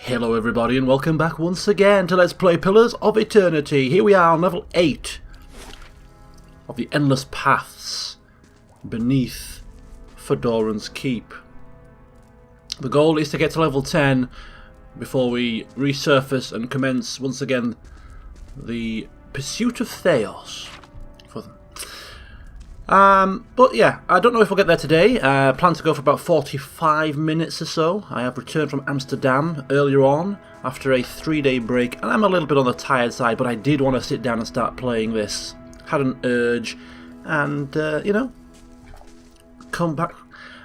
Hello everybody and welcome back once again to Let's Play Pillars of Eternity. Here we are on level 8 of the Endless Paths beneath Fedoran's Keep. The goal is to get to level 10 before we resurface and commence once again the pursuit of Theos for them. But yeah, I don't know if we'll get there today. I plan to go for about 45 minutes or so. I have returned from Amsterdam earlier on after a 3-day break, and I'm a little bit on the tired side, but I did want to sit down and start playing this. Had an urge, and you know, come back,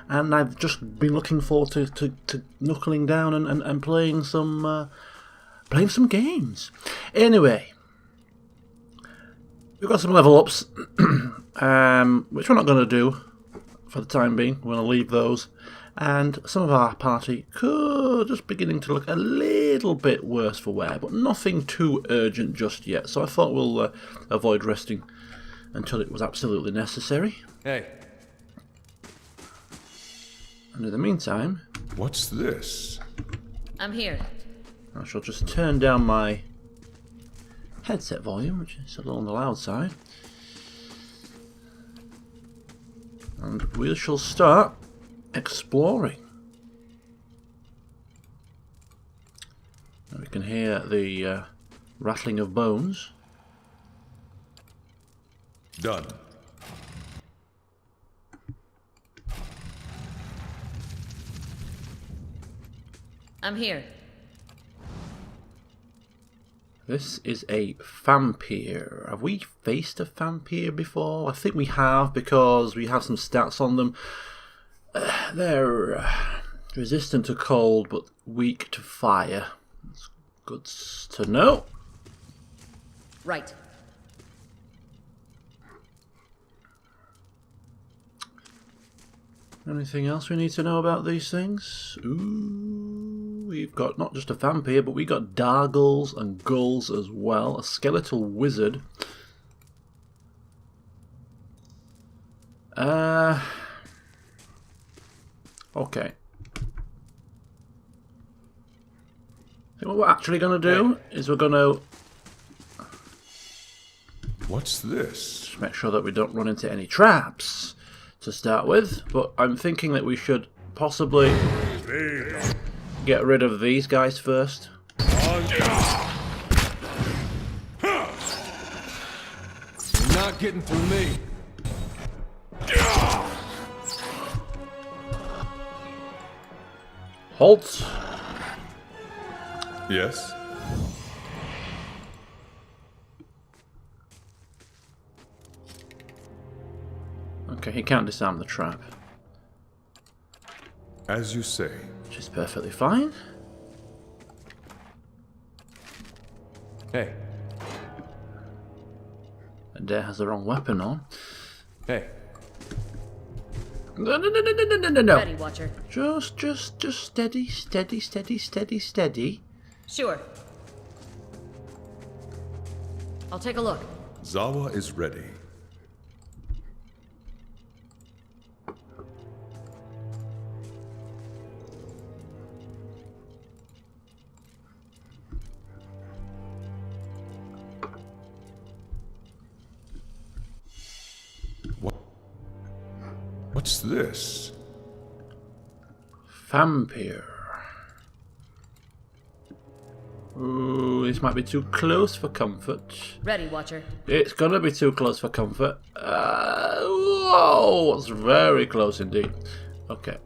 and I've just been looking forward to knuckling down and playing some games. Anyway, we've got some level ups. Which we're not going to do for the time being. We're going to leave those, and some of our party could just beginning to look a little bit worse for wear, but nothing too urgent just yet, so I thought we'll avoid resting until it was absolutely necessary. Hey. And in the meantime, What's this? I'm here. I shall just turn down my headset volume, which is a little on the loud side. And we shall start exploring. We can hear the rattling of bones. Done. I'm here. This is a vampire. Have we faced a vampire before? I think we have, because we have some stats on them. They're resistant to cold but weak to fire. It's good to know. Right. Anything else we need to know about these things? Ooh, we've got not just a vampire, but we got dargles and gulls as well. A skeletal wizard. Okay. I think what we're actually going to do is we're going to What's this? just make sure that we don't run into any traps to start with, but I'm thinking that we should possibly get rid of these guys first. You're not getting through me. Halt! Yes? Okay, he can't disarm the trap, As you say. which is perfectly fine. Hey. Adair has the wrong weapon on. Hey. No. Ready, Watcher. Just steady, steady, steady, steady, steady. Sure. I'll take a look. Zawa is ready. What's this? Vampire. Ooh, this might be too close for comfort. Ready, Watcher. It's gonna be too close for comfort. Whoa, it's very close indeed. Okay.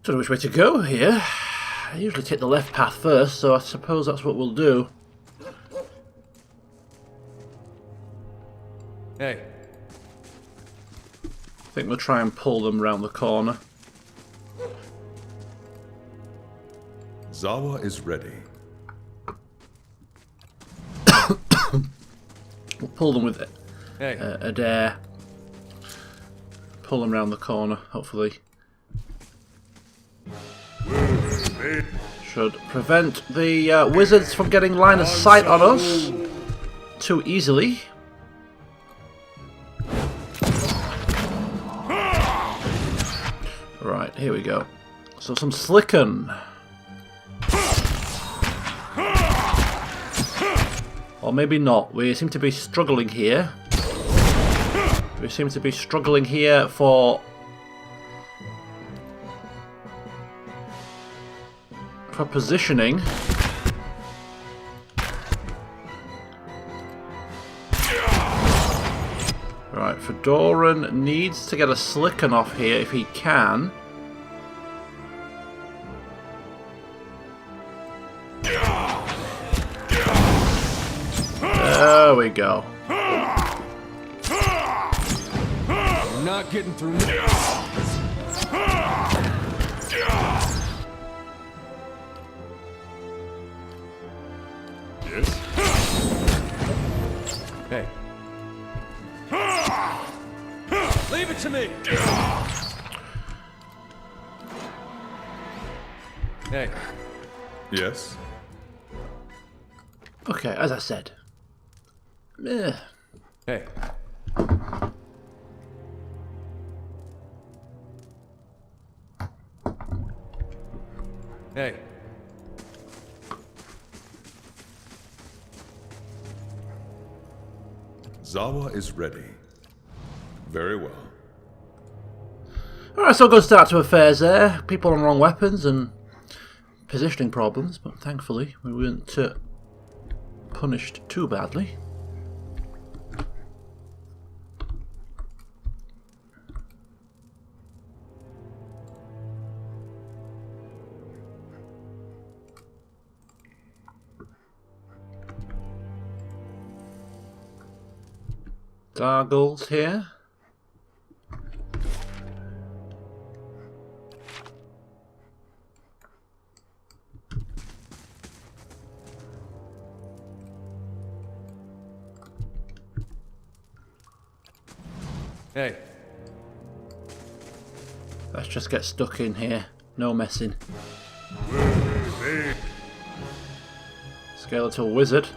Don't know which way to go here. I usually take the left path first, so I suppose that's what we'll do. Hey. I think we'll try and pull them round the corner. Zawa is ready. We'll pull them with Hey. Adair. Pull them round the corner, hopefully. Should prevent the wizards from getting line of sight on us too easily. Here we go. So some Slicken. Or maybe not. We seem to be struggling here. We seem to be struggling here for positioning. Right, Fedoran needs to get a Slicken off here if he can. There we go. You're not getting through me. Yes? Hey. Leave it to me. Hey. Yes? Okay, as I said. Eh. Hey. Hey. Zawa is ready. Very well. Alright, so good start to affairs there. People on wrong weapons and positioning problems, but thankfully we weren't punished too badly. Gargles here. Hey. Let's just get stuck in here. No messing. Skeletal wizard.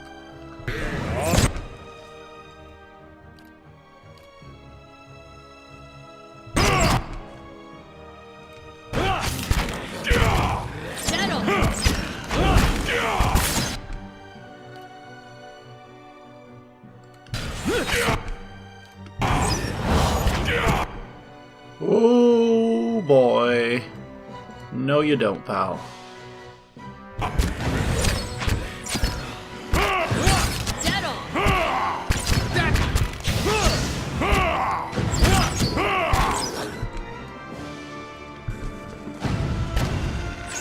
Oh boy. No you don't, pal.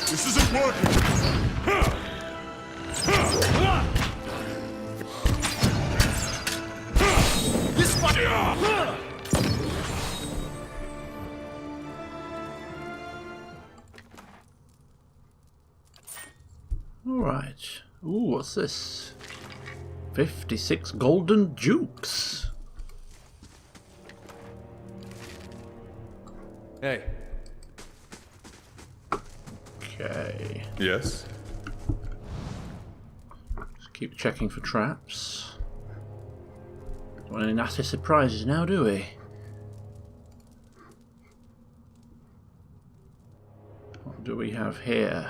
This isn't working! Alright. Ooh, what's this? 56 golden jukes. Hey. Okay. Yes? Just keep checking for traps. Don't want any nasty surprises now, do we? What do we have here?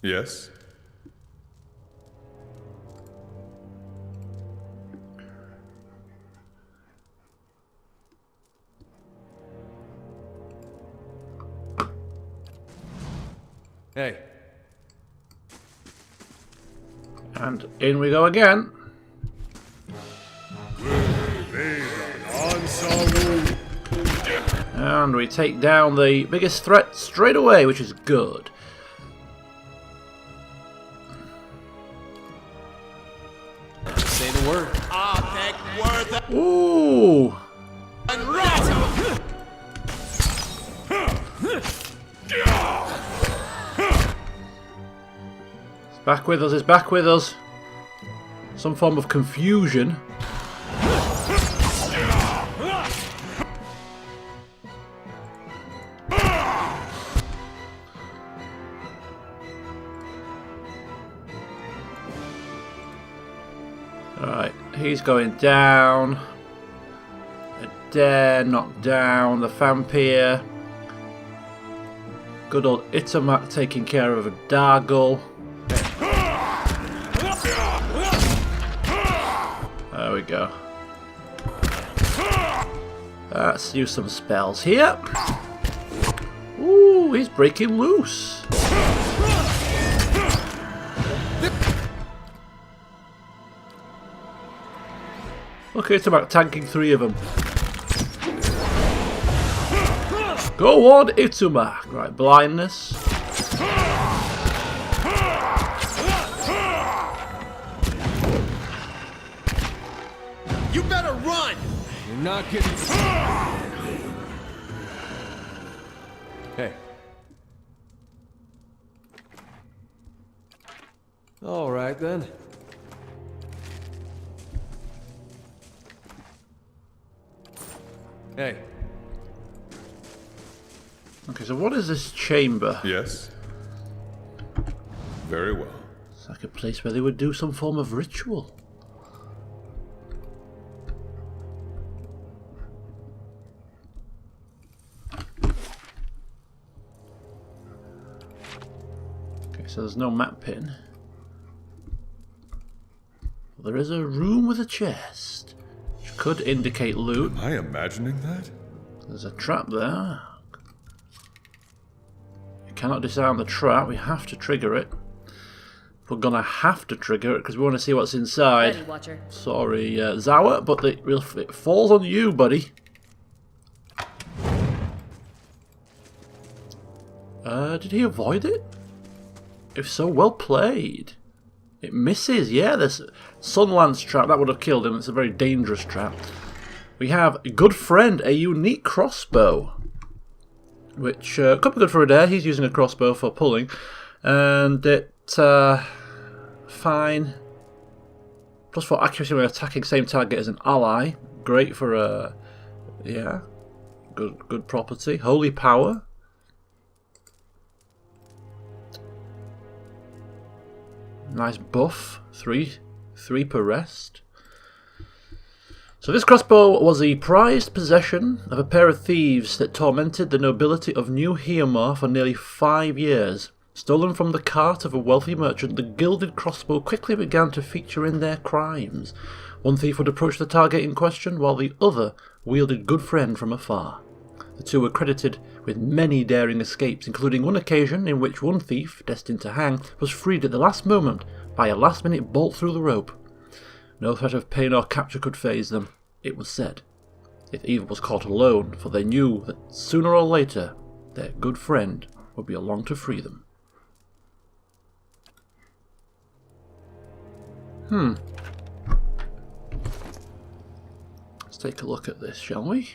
Yes? Hey. And in we go again. And we take down the biggest threat straight away, which is good. Say the word. Ooh! It's back with us, it's back with us. some form of confusion. Alright, he's going down. Adair knocked down. The vampire. Good old Itamak taking care of a Dargle. There we go. Let's use some spells here. Ooh, he's breaking loose. Look at Itamak tanking 3 of them. Go on, Itamak. Right, blindness. You better run! You're not getting... Hey. All right, then. Hey. Okay, so what is this chamber? Yes. Very well. It's like a place where they would do some form of ritual. Okay, so there's no map pin. There is a room with a chest, which could indicate loot. Am I imagining that? There's a trap there. We cannot disarm the trap, we have to trigger it. We're gonna have to trigger it because we want to see what's inside. Ready, Watcher. Sorry, Zawa, but it falls on you, buddy. Did he avoid it? If so, well played. It misses, yeah, this Sunlance trap, that would have killed him. It's a very dangerous trap. We have a good friend, a unique crossbow. Which could be good for Adair. He's using a crossbow for pulling. And it, fine. Plus 4 accuracy when attacking same target as an ally. Great for, yeah. Good property. Holy power. Nice buff, 3 per rest. So this crossbow was the prized possession of a pair of thieves that tormented the nobility of New Heomar for nearly 5 years. Stolen from the cart of a wealthy merchant, the gilded crossbow quickly began to feature in their crimes. One thief would approach the target in question, while the other wielded good friend from afar. The two were credited with many daring escapes, including one occasion in which one thief, destined to hang, was freed at the last moment by a last-minute bolt through the rope. No threat of pain or capture could faze them, it was said. If evil was caught alone, for they knew that sooner or later their good friend would be along to free them. Let's take a look at this, shall we?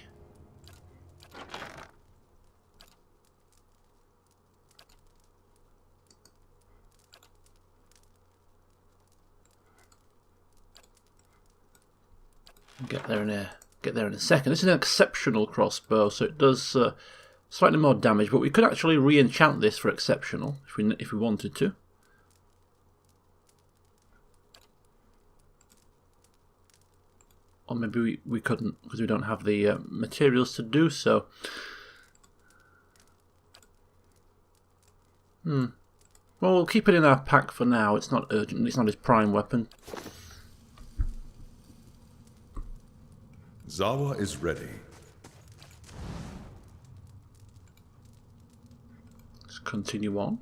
Get there in a second. This is an exceptional crossbow, so it does slightly more damage, but we could actually re-enchant this for exceptional if we wanted to. Or maybe we couldn't because we don't have the materials to do so. Well, we'll keep it in our pack for now. It's not urgent. It's not his prime weapon. Zawa is ready. Let's continue on.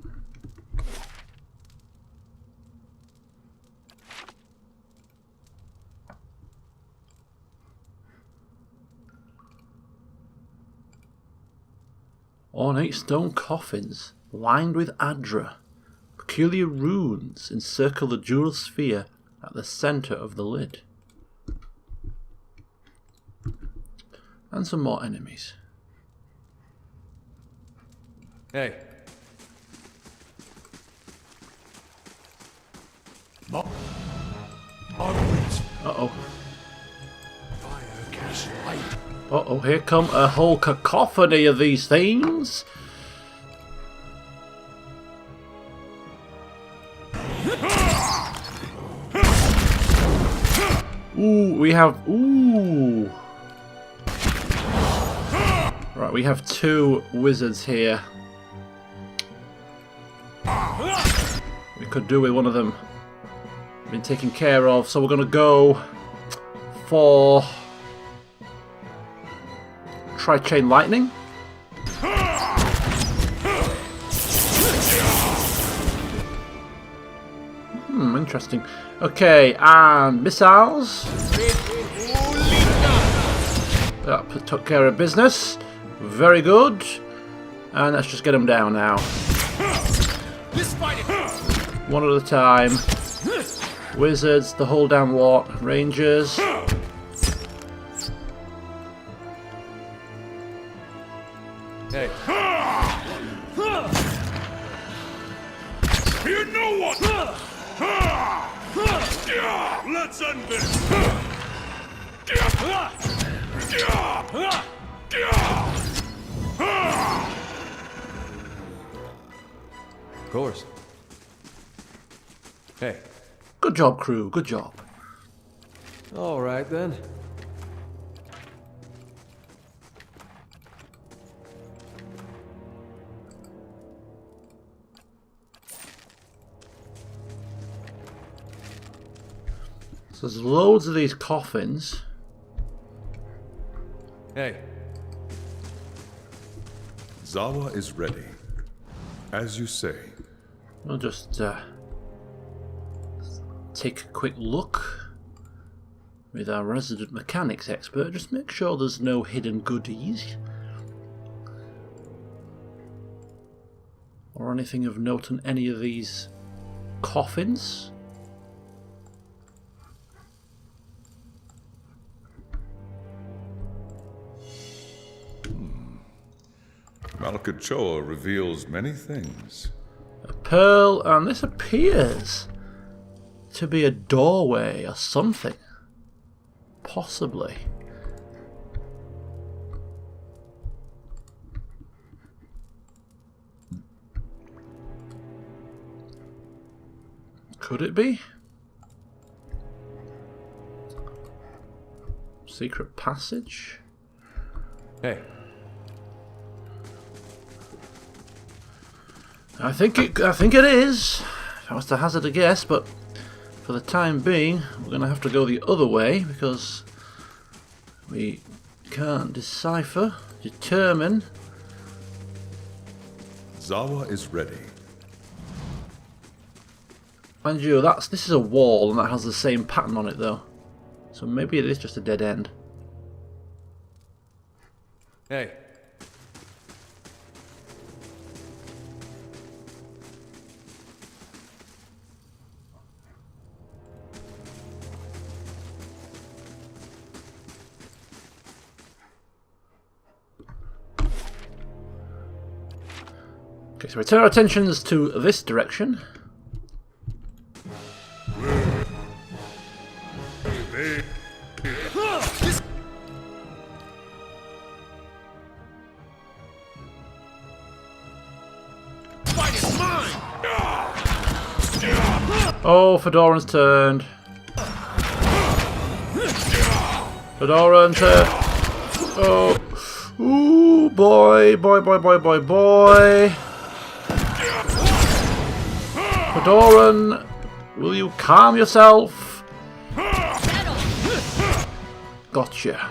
Ornate stone coffins lined with Adra. Peculiar runes encircle the jewel sphere at the centre of the lid. And some more enemies. Hey. Uh-oh. Fire, cast light. Uh-oh, here come a whole cacophony of these things. Ooh, we have... Ooh. Right, we have 2 wizards here. We could do with one of them. Been taken care of, so we're going to go for... Tri-chain lightning. Interesting. Okay, and missiles. That took care of business. Very good. And let's just get them down now. One at a time. Wizards, the whole damn lot. Rangers. Hey. Fear no one! Let's end this! Of course. Hey. Good job, crew. Good job. All right, then. So there's loads of these coffins. Hey. Zawa is ready. As you say. We'll just take a quick look with our resident mechanics expert. Just make sure there's no hidden goodies or anything of note on any of these coffins. Malkachoa reveals many things. A pearl, and this appears to be a doorway or something. Possibly. Could it be? Secret passage? Hey. I think it is. If I was to hazard a guess, but for the time being, we're going to have to go the other way because we can't determine. Zawa is ready. Mind you, this is a wall and that has the same pattern on it though. So maybe it is just a dead end. Hey. Okay, so we turn our attentions to this direction. Oh, Fedoran's turned. Fedoran turned. Oh. Ooh, boy. Fedoran, will you calm yourself? Gotcha.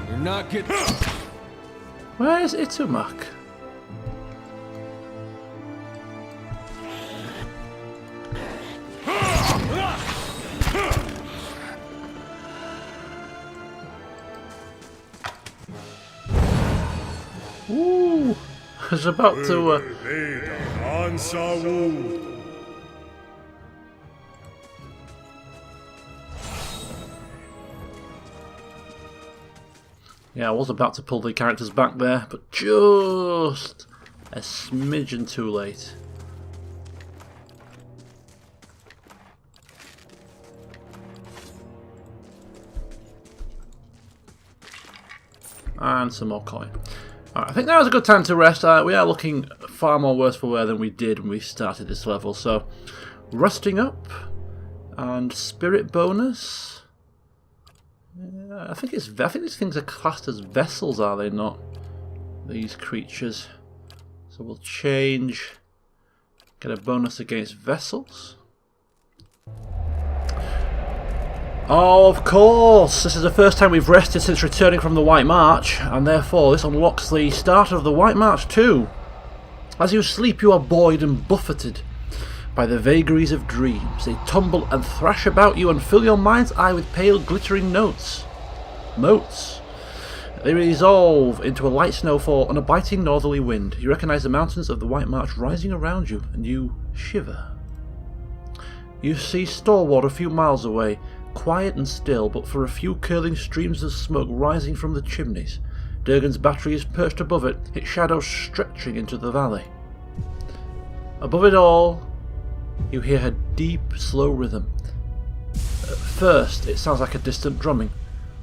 You're not getting... Where is Itumak? Ooh, I was about to. Yeah, I was about to pull the characters back there, but just a smidgen too late. And some more coin. Alright, I think now is a good time to rest. We are looking far more worse for wear than we did when we started this level. So, resting up and spirit bonus. Yeah, I think these things are classed as vessels, are they not? These creatures. So we'll change. Get a bonus against vessels. Oh, of course! This is the first time we've rested since returning from the White March, and therefore this unlocks the start of the White March too. As you sleep, you are buoyed and buffeted by the vagaries of dreams. They tumble and thrash about you and fill your mind's eye with pale, glittering notes. Motes. They resolve into a light snowfall and a biting northerly wind. You recognise the mountains of the White March rising around you, and you shiver. You see Storward a few miles away, quiet and still, but for a few curling streams of smoke rising from the chimneys. Durgan's battery is perched above it, its shadow stretching into the valley. Above it all, you hear her deep, slow rhythm. At first, it sounds like a distant drumming,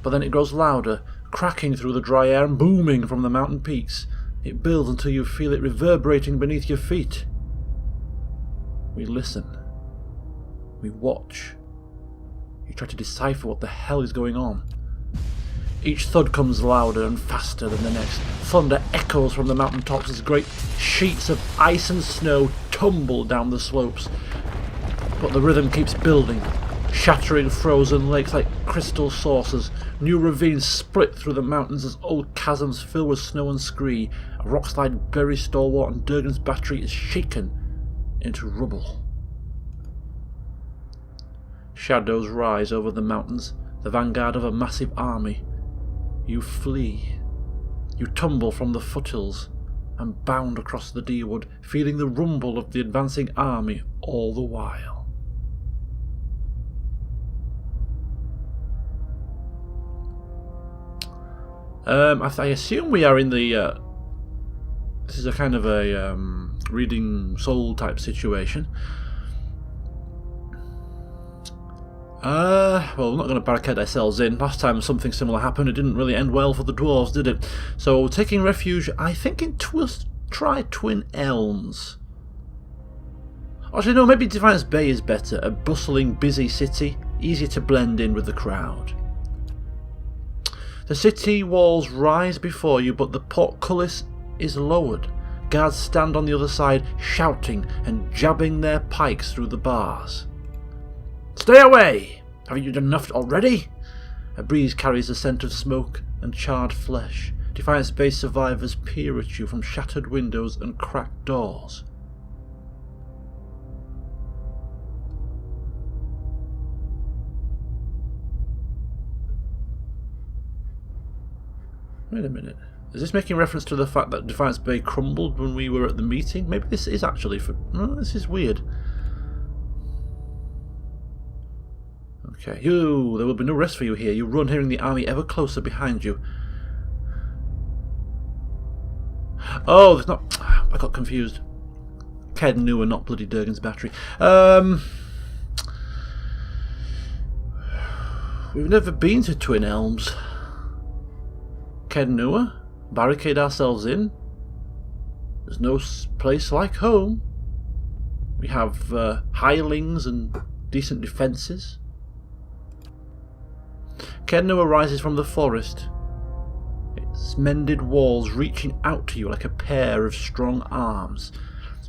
but then it grows louder, cracking through the dry air and booming from the mountain peaks. It builds until you feel it reverberating beneath your feet. We listen. We watch. You try to decipher what the hell is going on. Each thud comes louder and faster than the next. Thunder echoes from the mountain tops as great sheets of ice and snow tumble down the slopes. But the rhythm keeps building, shattering frozen lakes like crystal saucers. New ravines split through the mountains as old chasms fill with snow and scree. A rockslide buries Storward and Durgan's battery is shaken into rubble. Shadows rise over the mountains, the vanguard of a massive army. You flee. You tumble from the foothills and bound across the Deerwood, feeling the rumble of the advancing army all the while. I assume we are in the... this is a kind of a reading soul type situation. Well, we're not going to barricade ourselves in. Last time something similar happened, it didn't really end well for the dwarves, did it? So, taking refuge, I think, in try Twin Elms. Actually, no, maybe Defiance Bay is better. A bustling, busy city, easier to blend in with the crowd. The city walls rise before you, but the portcullis is lowered. Guards stand on the other side, shouting and jabbing their pikes through the bars. Stay away! Haven't you done enough already? A breeze carries the scent of smoke and charred flesh. Defiance Bay survivors peer at you from shattered windows and cracked doors. Wait a minute. Is this making reference to the fact that Defiance Bay crumbled when we were at the meeting? Maybe this is actually for... No, this is weird. Okay, there will be no rest for you here. You run, hearing the army ever closer behind you. Oh, there's not... I got confused. Caed Nua, not bloody Durgan's battery. We've never been to Twin Elms. Caed Nua? Barricade ourselves in? There's no place like home. We have hirelings and decent defences. Caed Nua rises from the forest, its mended walls reaching out to you like a pair of strong arms.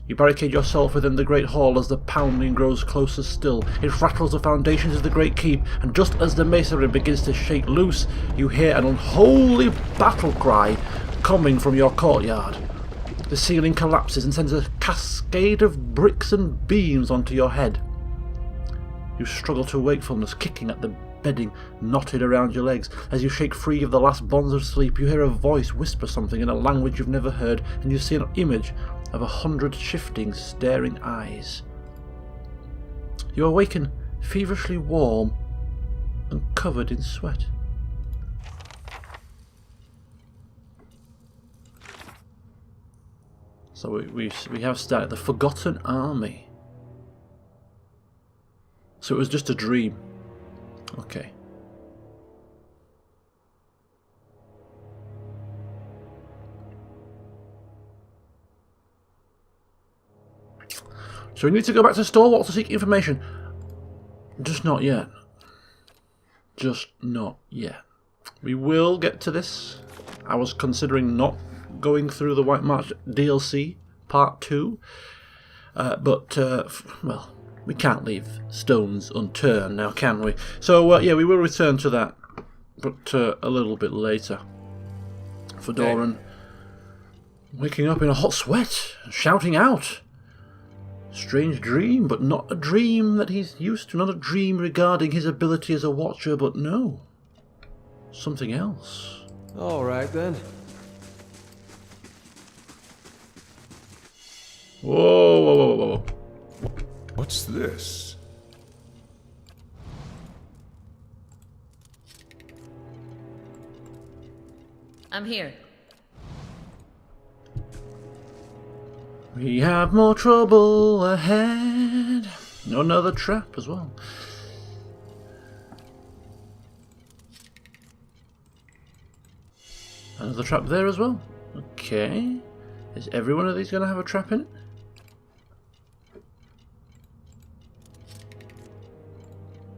You barricade yourself within the great hall as the pounding grows closer still. It rattles the foundations of the great keep, and just as the masonry begins to shake loose, you hear an unholy battle cry coming from your courtyard. The ceiling collapses and sends a cascade of bricks and beams onto your head. You struggle to wakefulness, kicking at the bedding knotted around your legs. As you shake free of the last bonds of sleep, you hear a voice whisper something in a language you've never heard, and you see an image of 100 shifting, staring eyes. You awaken feverishly warm and covered in sweat. So we have started the Forgotten Army. So it was just a dream. Okay. So we need to go back to Stalwart to seek information. Just not yet. Just not yet. We will get to this. I was considering not going through the White March DLC Part 2. Well, we can't leave stones unturned now, can we? So, yeah, we will return to that. But a little bit later. Fedoran waking up in a hot sweat, shouting out. Strange dream, but not a dream that he's used to. Not a dream regarding his ability as a watcher, but no. Something else. All right, then. Whoa, whoa, whoa, whoa, whoa. What's this? I'm here. We have more trouble ahead. Another trap as well. Another trap there as well. Okay. Is every one of these going to have a trap in it?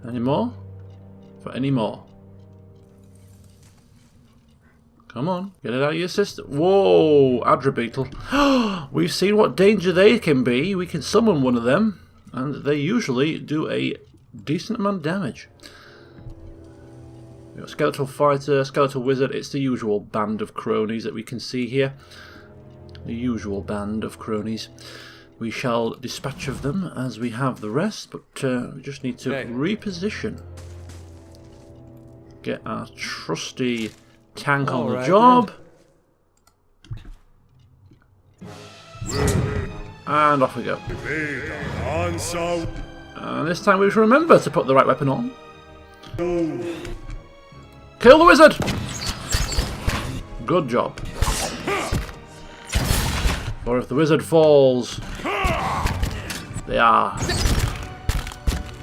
Any more? For any more? Come on, get it out of your system. Whoa, Adra Beetle. We've seen what danger they can be. We can summon one of them, and they usually do a decent amount of damage. We've got Skeletal Fighter, Skeletal Wizard. It's the usual band of cronies that we can see here. The usual band of cronies. We shall dispatch of them as we have the rest, but we just need to reposition. Get our trusty tank on the job. And off we go. And this time we should remember to put the right weapon on. Kill the wizard! Good job. For if the wizard falls, they are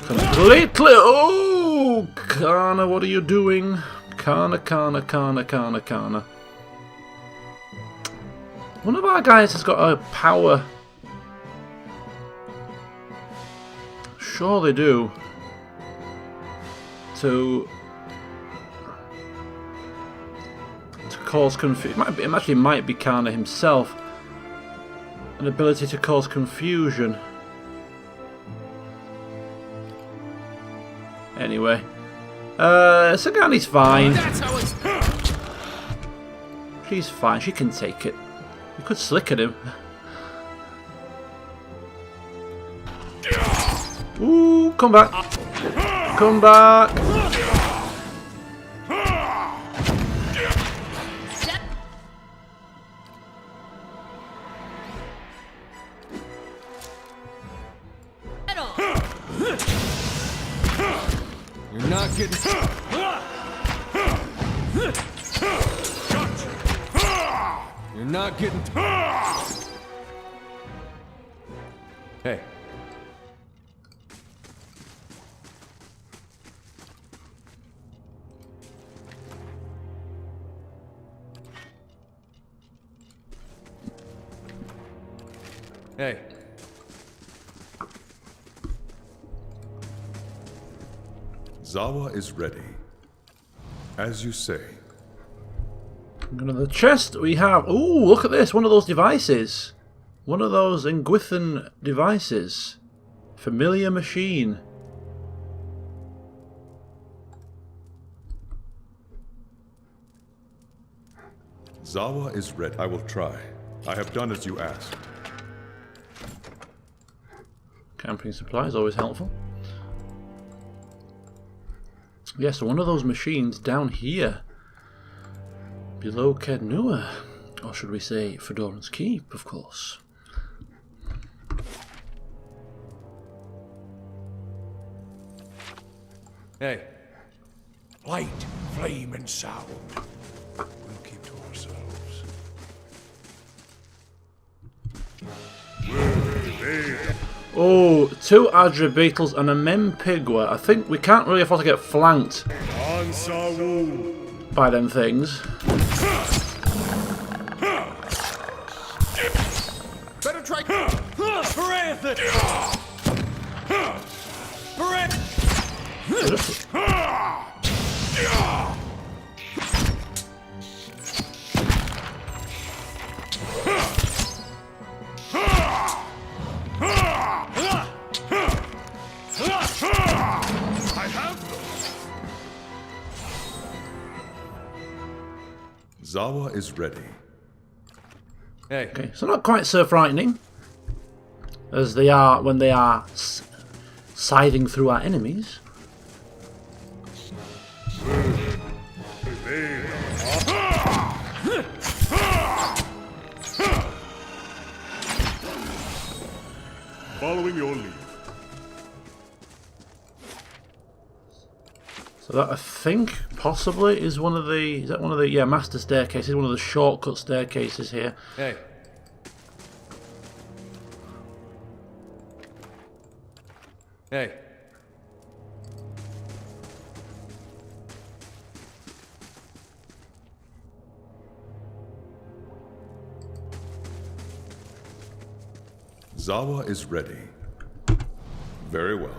completely... Oh! Kana, what are you doing? Kana. One of our guys has got a power. Sure they do. To cause confusion. It actually might be Kana himself. An ability to cause confusion. Anyway. Sagani's fine. She's fine, she can take it. You could slick at him. Ooh, come back. Come back. Head on. You're not getting... You're not getting... Hey. Hey. Zawa is ready. As you say. Under the chest we have... Ooh, look at this. One of those devices. One of those Engwithan devices. Familiar machine. Zawa is ready. I will try. I have done as you asked. Camping supplies, always helpful. Yes, so one of those machines down here. Below Kednua. Or should we say Fedoran's Keep, of course. Hey. Light, flame, and sound. We'll keep to ourselves. Oh, 2 Adra Beetles and a Mempigua. I think we can't really afford to get flanked by them things. Better try. Paranthus! Zawa is ready. Hey. Okay, so not quite so frightening as they are when they are scything through our enemies. Following your lead. So that I think possibly is one of the master staircases, one of the shortcut staircases here. Hey. Hey. Zawa is ready. Very well.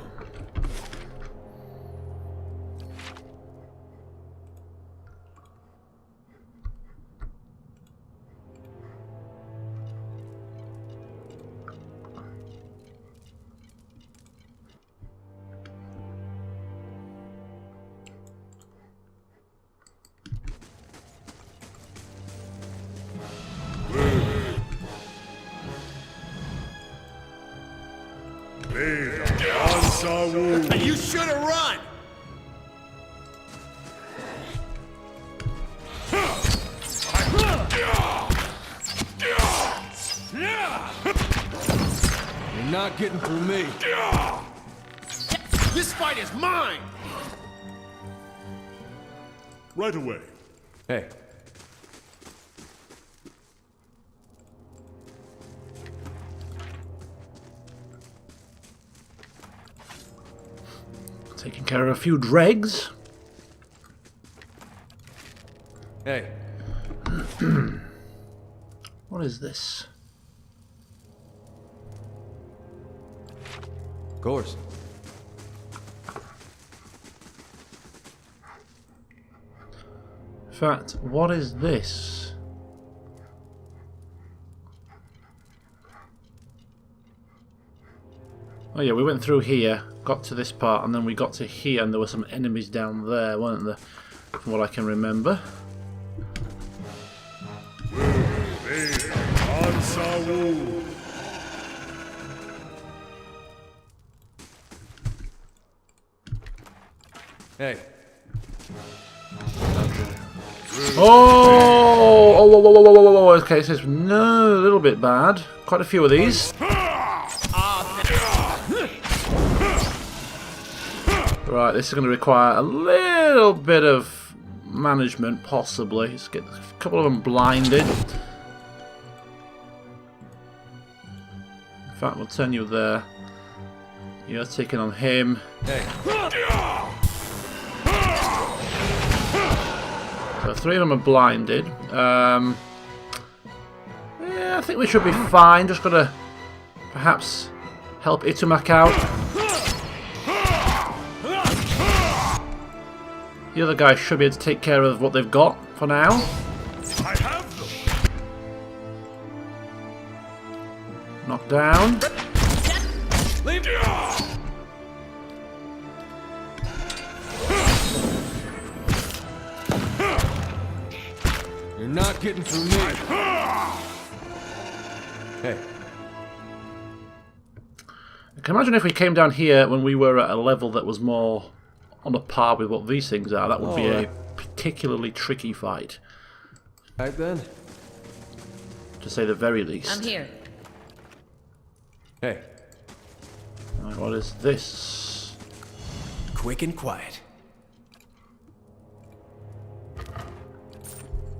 You should have run! You're not getting through me. This fight is mine! Right away. Hey. Taking care of a few dregs. Hey. What is this? Of course. In fact, what is this? Oh yeah, we went through here, got to this part, and then we got to here, and there were some enemies down there, weren't there? From what I can remember. Hey. Oh! Oh! Whoa! Whoa! Whoa! Whoa! Whoa! Whoa! Okay, this is a little bit bad. Quite a few of these. Right, this is going to require a little bit of management, possibly. Let's get a couple of them blinded. In fact, we'll turn you there. You're taking on him. Hey. So 3 of them are blinded. Yeah, I think we should be fine. Just gotta perhaps help Itumak out. The other guy should be able to take care of what they've got for now. I have them. Knocked down. Leave me! You're not getting through me. Hey. I can imagine if we came down here when we were at a level that was more on a par with what these things are, that would be a particularly tricky fight, Right then. to say the very least. I'm here. Hey. Right, what is this? Quick and quiet.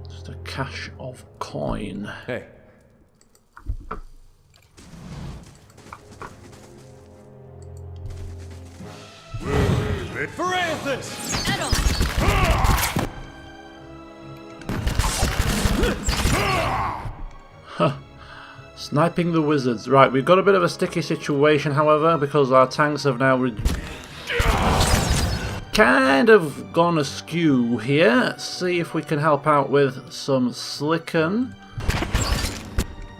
Just a cache of coin. Hey. For Anthus! Edo! Sniping the wizards. Right, we've got a bit of a sticky situation, however, because our tanks have now kind of gone askew here. Let's see if we can help out with some Slicken.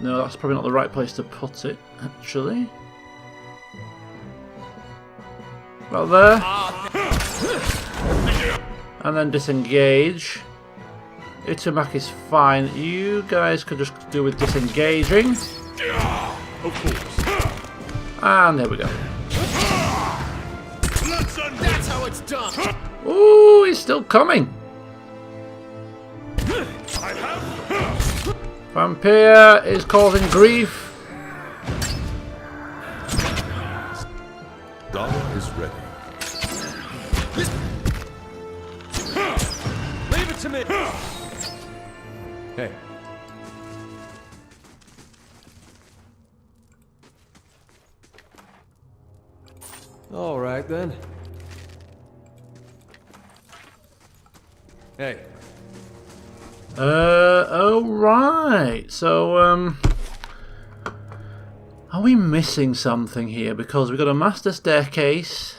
No, that's probably not the right place to put it, actually. Well, there. And then disengage. Itumak is fine. You guys could just do with disengaging. Of course. And there we go. That's how it's done! Ooh, he's still coming. Vampire is causing grief. Zawa is ready. Leave it to me! Hey. All right then. Hey. Oh right. So, are we missing something here? Because we've got a master staircase.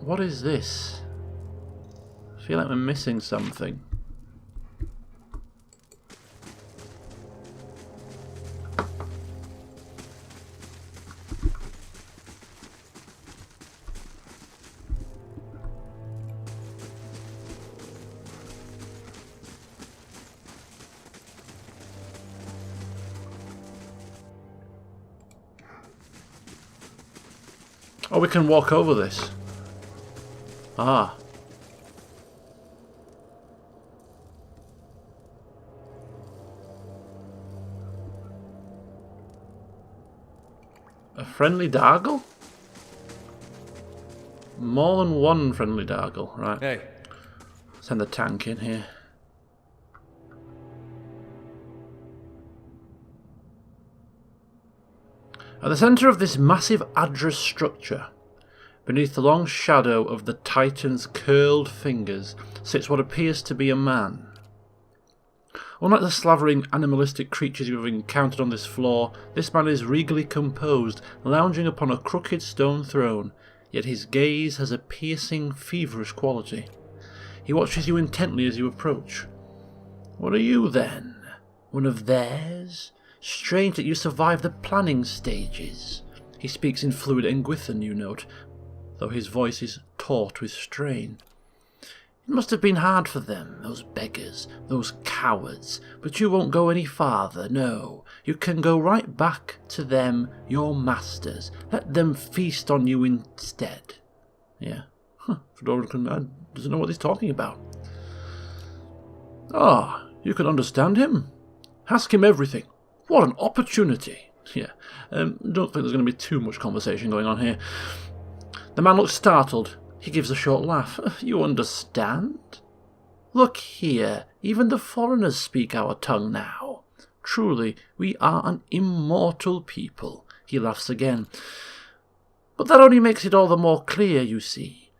What is this? I feel like we're missing something. Oh, we can walk over this. Ah. A friendly Dargle? More than one friendly Dargle, right. Hey. Send the tank in here. At the centre of this massive Adra structure, beneath the long shadow of the Titan's curled fingers, sits what appears to be a man. Unlike the slavering animalistic creatures you have encountered on this floor, this man is regally composed, lounging upon a crooked stone throne, yet his gaze has a piercing, feverish quality. He watches you intently as you approach. What are you, then? One of theirs? Strange that you survived the planning stages. He speaks in fluid Engwithan, you note, though his voice is taut with strain. It must have been hard for them, those beggars, those cowards, but you won't go any farther, no. You can go right back to them, your masters. Let them feast on you instead. Yeah. Fedoran doesn't know what he's talking about. Ah, you can understand him. Ask him everything. What an opportunity. Yeah, don't think there's going to be too much conversation going on here. The man looks startled. He gives a short laugh. You understand? Look here, even the foreigners speak our tongue now. Truly, we are an immortal people. He laughs again. But that only makes it all the more clear, you see.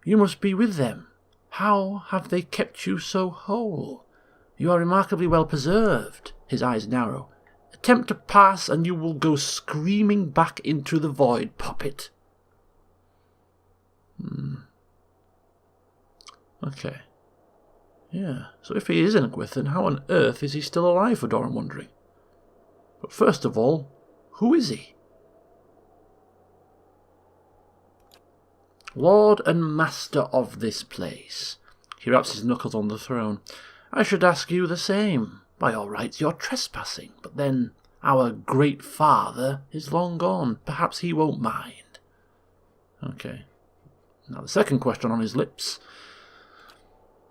You must be with them. How have they kept you so whole? You are remarkably well preserved. His eyes narrow. Attempt to pass and you will go screaming back into the void, puppet. Okay. Yeah, so if he is Engwithan, how on earth is he still alive, Fedoran wondering? But first of all, who is he? Lord and master of this place. He raps his knuckles on the throne. I should ask you the same. By all rights, you're trespassing, but then our great father is long gone. Perhaps he won't mind. Okay. Now the second question on his lips.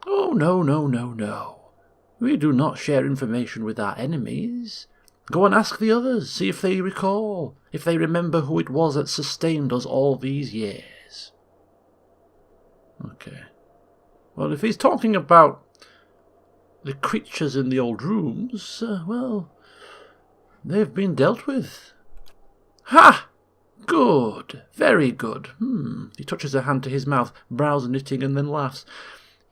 Oh, no, no, no, no. We do not share information with our enemies. Go and ask the others, see if they recall, if they remember who it was that sustained us all these years. Okay. Well, if he's talking about the creatures in the old rooms, well, they've been dealt with. Ha! Good, very good. He touches her hand to his mouth, brows knitting, and then laughs.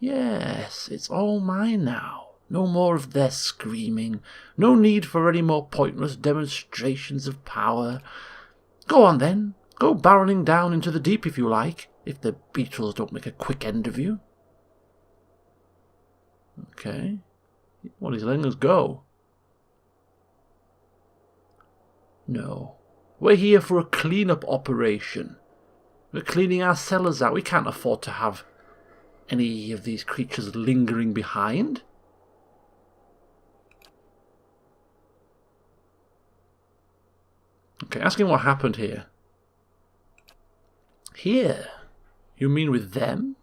Yes, it's all mine now. No more of their screaming. No need for any more pointless demonstrations of power. Go on then. Go barreling down into the deep if you like, if the beetles don't make a quick end of you. Okay. Well, he's letting us go. No. We're here for a clean-up operation. We're cleaning our cellars out. We can't afford to have any of these creatures lingering behind. Okay, asking what happened here. Here? You mean with them?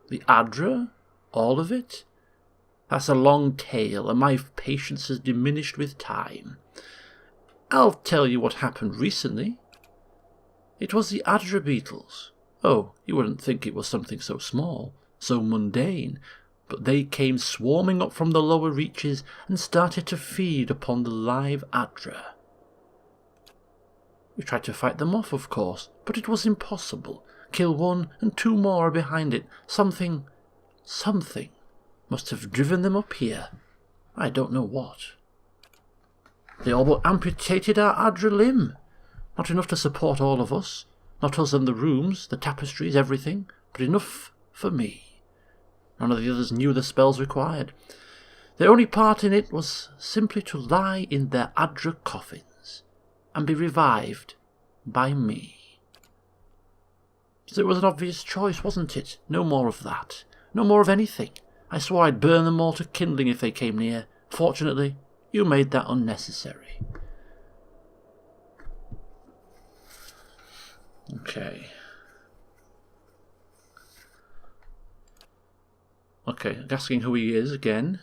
The Adra? All of it? That's a long tale, and my patience has diminished with time. I'll tell you what happened recently. It was the Adra beetles. Oh, you wouldn't think it was something so small, so mundane, but they came swarming up from the lower reaches and started to feed upon the live Adra. We tried to fight them off, of course, but it was impossible. Kill one and two more are behind it. Something must have driven them up here. I don't know what. They all but amputated our Adra limb. Not enough to support all of us. Not us and the rooms, the tapestries, everything, but enough for me. None of the others knew the spells required. Their only part in it was simply to lie in their Adra coffins and be revived by me. So it was an obvious choice, wasn't it? No more of that. No more of anything. I swore I'd burn them all to kindling if they came near. Fortunately, you made that unnecessary. Okay. Okay, asking who he is again.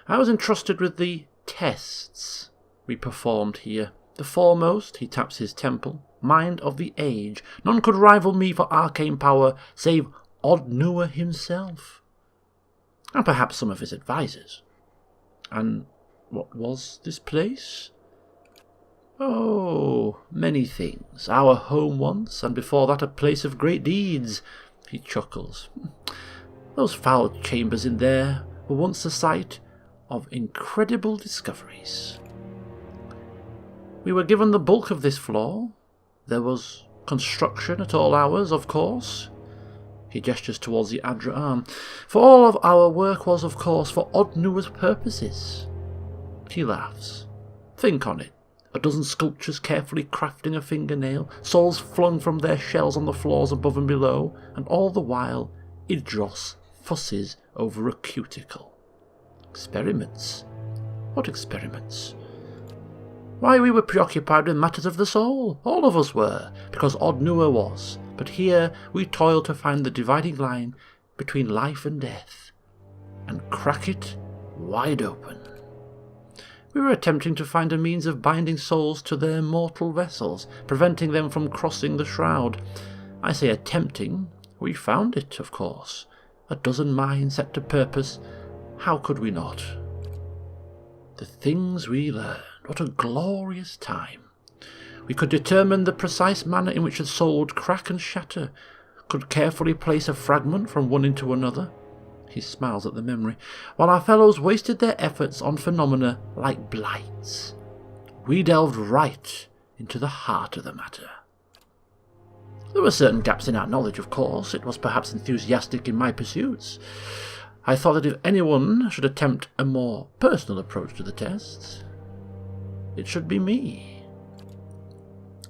I was entrusted with the tests we performed here. The foremost, he taps his temple, mind of the age. None could rival me for arcane power, save Oddnua himself. And perhaps some of his advisors. And what was this place? Oh, many things. Our home once, and before that a place of great deeds. He chuckles. Those foul chambers in there were once the site of incredible discoveries. We were given the bulk of this floor. There was construction at all hours, of course. He gestures towards the Adra arm. For all of our work was, of course, for Oddnua's purposes. He laughs. Think on it. A dozen sculptures carefully crafting a fingernail, souls flung from their shells on the floors above and below, and all the while Idros fusses over a cuticle. Experiments? What experiments? Why, we were preoccupied with matters of the soul. All of us were, because Oddnua was. But here we toil to find the dividing line between life and death, and crack it wide open. We were attempting to find a means of binding souls to their mortal vessels, preventing them from crossing the shroud. I say attempting. We found it, of course. A dozen minds set to purpose. How could we not? The things we learned. What a glorious time. We could determine the precise manner in which a soul would crack and shatter, could carefully place a fragment from one into another. He smiles at the memory. While our fellows wasted their efforts on phenomena like blights, we delved right into the heart of the matter. There were certain gaps in our knowledge, of course. It was perhaps enthusiastic in my pursuits. I thought that if anyone should attempt a more personal approach to the tests, it should be me.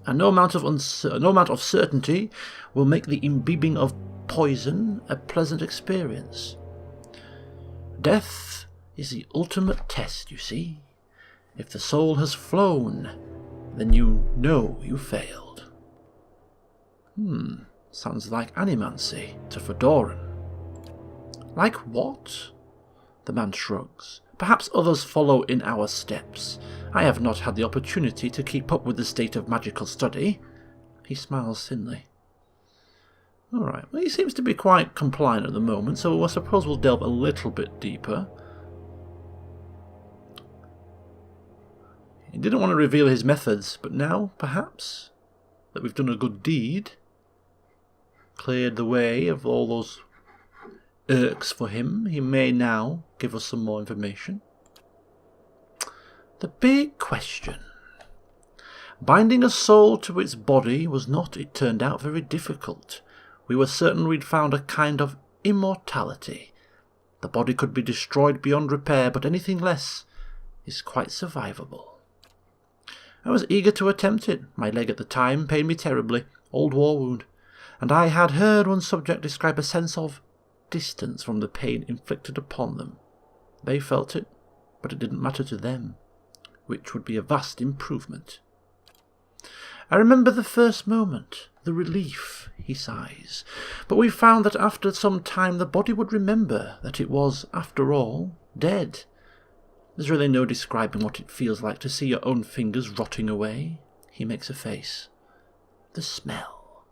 And no amount of certainty will make the imbibing of poison a pleasant experience. Death is the ultimate test, you see. If the soul has flown, then you know you failed. Sounds like animancy to Fedoran. Like what? The man shrugs. Perhaps others follow in our steps. I have not had the opportunity to keep up with the state of magical study. He smiles thinly. Alright, well, he seems to be quite compliant at the moment, so I suppose we'll delve a little bit deeper. He didn't want to reveal his methods, but now, perhaps, that we've done a good deed, cleared the way of all those irks for him, he may now give us some more information. The big question. Binding a soul to its body was not, it turned out, very difficult. We were certain we'd found a kind of immortality. The body could be destroyed beyond repair, but anything less is quite survivable. I was eager to attempt it. My leg at the time pained me terribly, old war wound, and I had heard one subject describe a sense of distance from the pain inflicted upon them. They felt it, but it didn't matter to them, which would be a vast improvement. I remember the first moment, the relief, he sighs, but we found that after some time the body would remember that it was, after all, dead. There's really no describing what it feels like to see your own fingers rotting away. He makes a face. The smell.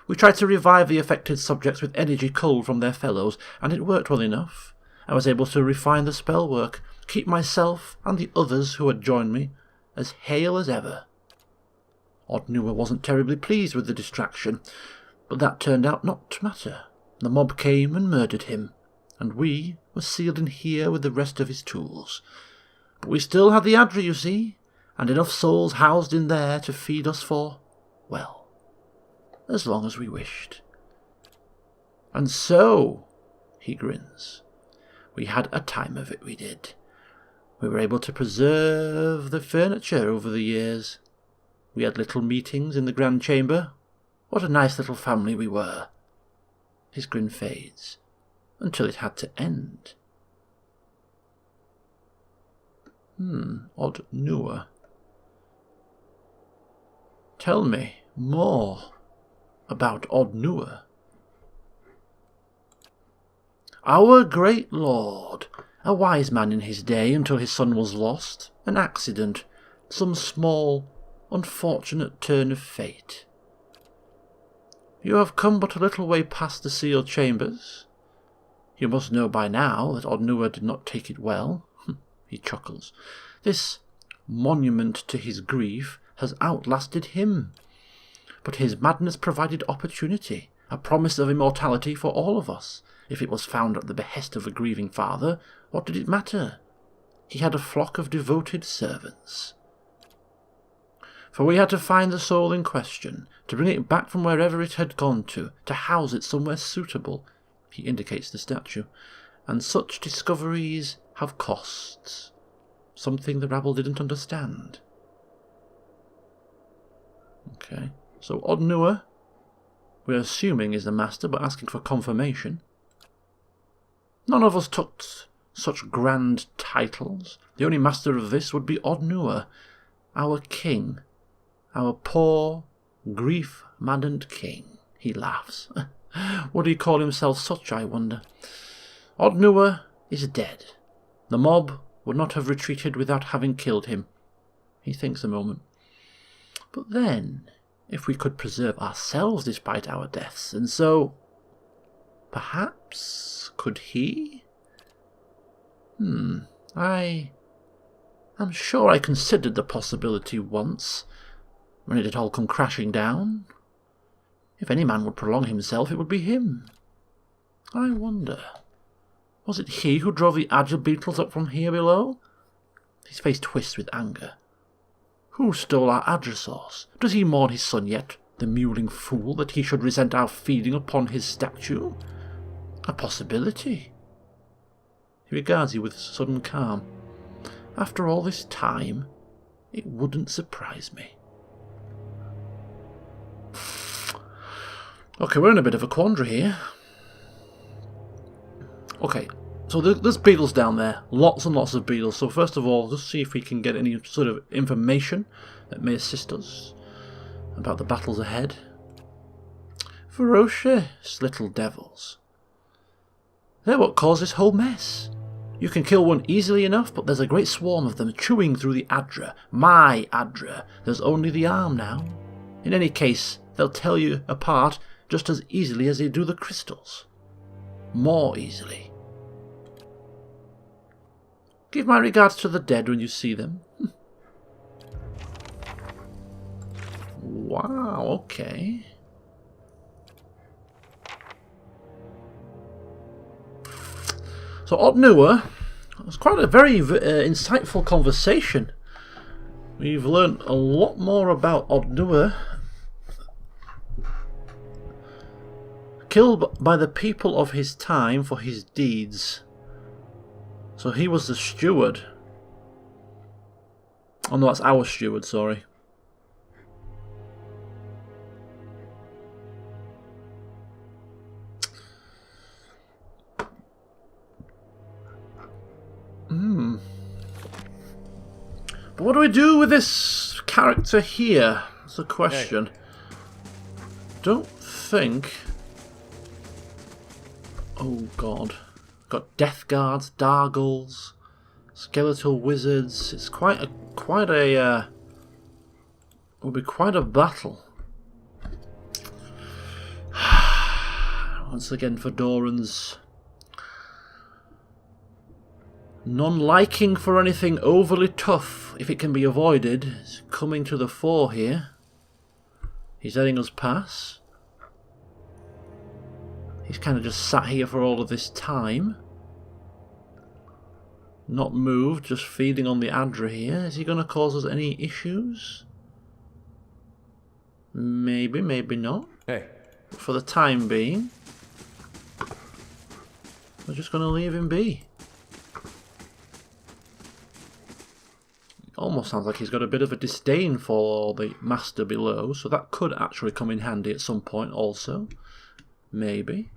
We tried to revive the affected subjects with energy culled from their fellows, and it worked well enough. I was able to refine the spell work, keep myself and the others who had joined me as hale as ever. Odnua wasn't terribly pleased with the distraction, but that turned out not to matter. The mob came and murdered him, and we were sealed in here with the rest of his tools. But we still had the Adra, you see, and enough souls housed in there to feed us for, well, as long as we wished. And so, he grins, we had a time of it, we did. We were able to preserve the furniture over the years. We had little meetings in the Grand Chamber. What a nice little family we were. His grin fades, until it had to end. Odnua. Tell me more about Odnua. Our great lord, a wise man in his day until his son was lost, an accident, some small, unfortunate turn of fate. You have come but a little way past the sealed chambers. You must know by now that Odnua did not take it well. He chuckles. This monument to his grief has outlasted him. But his madness provided opportunity, a promise of immortality for all of us. If it was found at the behest of a grieving father, what did it matter? He had a flock of devoted servants. For we had to find the soul in question, to bring it back from wherever it had gone to house it somewhere suitable. He indicates the statue. And such discoveries have costs. Something the rabble didn't understand. Okay, so Odnua, we're assuming is the master, but asking for confirmation. None of us took such grand titles. The only master of this would be Odnua, our king, our poor, grief-maddened king. He laughs. Would he call himself such, I wonder? Odnua is dead. The mob would not have retreated without having killed him. He thinks a moment. But then, if we could preserve ourselves despite our deaths, and so, perhaps, could he? I'm sure I considered the possibility once, when it had all come crashing down. If any man would prolong himself, it would be him. I wonder, was it he who drove the agile beetles up from here below? His face twists with anger. Who stole our Adrasos? Does he mourn his son yet, the mewling fool, that he should resent our feeding upon his statue? A possibility. He regards you with sudden calm. After all this time, it wouldn't surprise me. Okay, we're in a bit of a quandary here. Okay, so there's beetles down there. Lots and lots of beetles. So first of all, just see if we can get any sort of information that may assist us about the battles ahead. Ferocious little devils. They're what caused this whole mess. You can kill one easily enough, but there's a great swarm of them chewing through the Adra. My Adra. There's only the arm now. In any case, they'll tear you apart just as easily as they do the crystals. More easily. Give my regards to the dead when you see them. wow, okay. So Otnua, it was quite a very insightful conversation. We've learned a lot more about Otnua. Killed by the people of his time for his deeds. So he was the steward. Oh no, that's our steward, sorry. But what do we do with this character here? That's the question. Don't think... Oh god. Got death guards, dargles, skeletal wizards. It's quite a will be quite a battle. Once again, Fedoran's non-liking for anything overly tough, if it can be avoided, is coming to the fore here. He's letting us pass. He's kind of just sat here for all of this time. Not moved, just feeding on the Adra here. Is he going to cause us any issues? Maybe, maybe not. Hey. For the time being, we're just going to leave him be. Almost sounds like he's got a bit of a disdain for the master below, so that could actually come in handy at some point also. Maybe.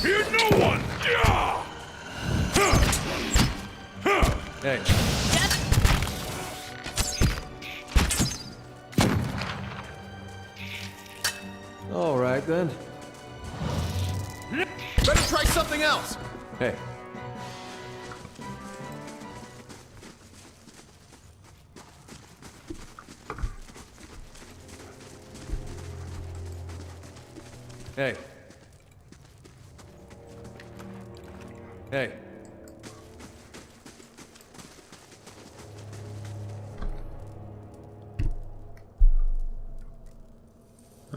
Fear no one! Hey. All right then. Better try something else! Hey. Hey. Hey.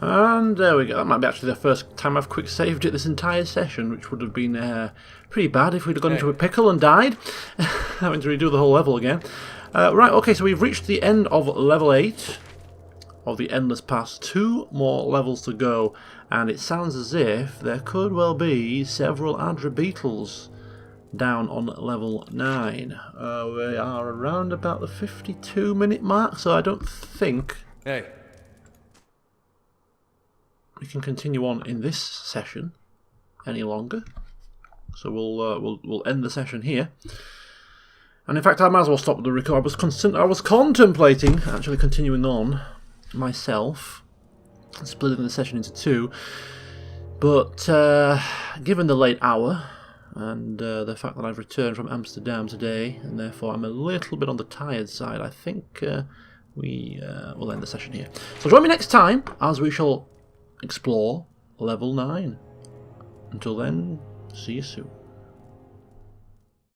And there we go. That might be actually the first time I've quick saved it this entire session, which would have been pretty bad if we'd have gone into a pickle and died, having to redo the whole level again. Right, okay, so we've reached the end of level 8 of the Endless Pass. 2 more levels to go, and it sounds as if there could well be several Adra Beetles down on level 9. We are around about the 52-minute mark, so I don't think... Hey. we can continue on in this session any longer, so we'll end the session here. And in fact, I might as well stop the record. I was contemplating actually continuing on myself, splitting the session into 2, but given the late hour and the fact that I've returned from Amsterdam today, and therefore I'm a little bit on the tired side, I think we will end the session here. So join me next time as we shall explore level 9. Until then, see you soon.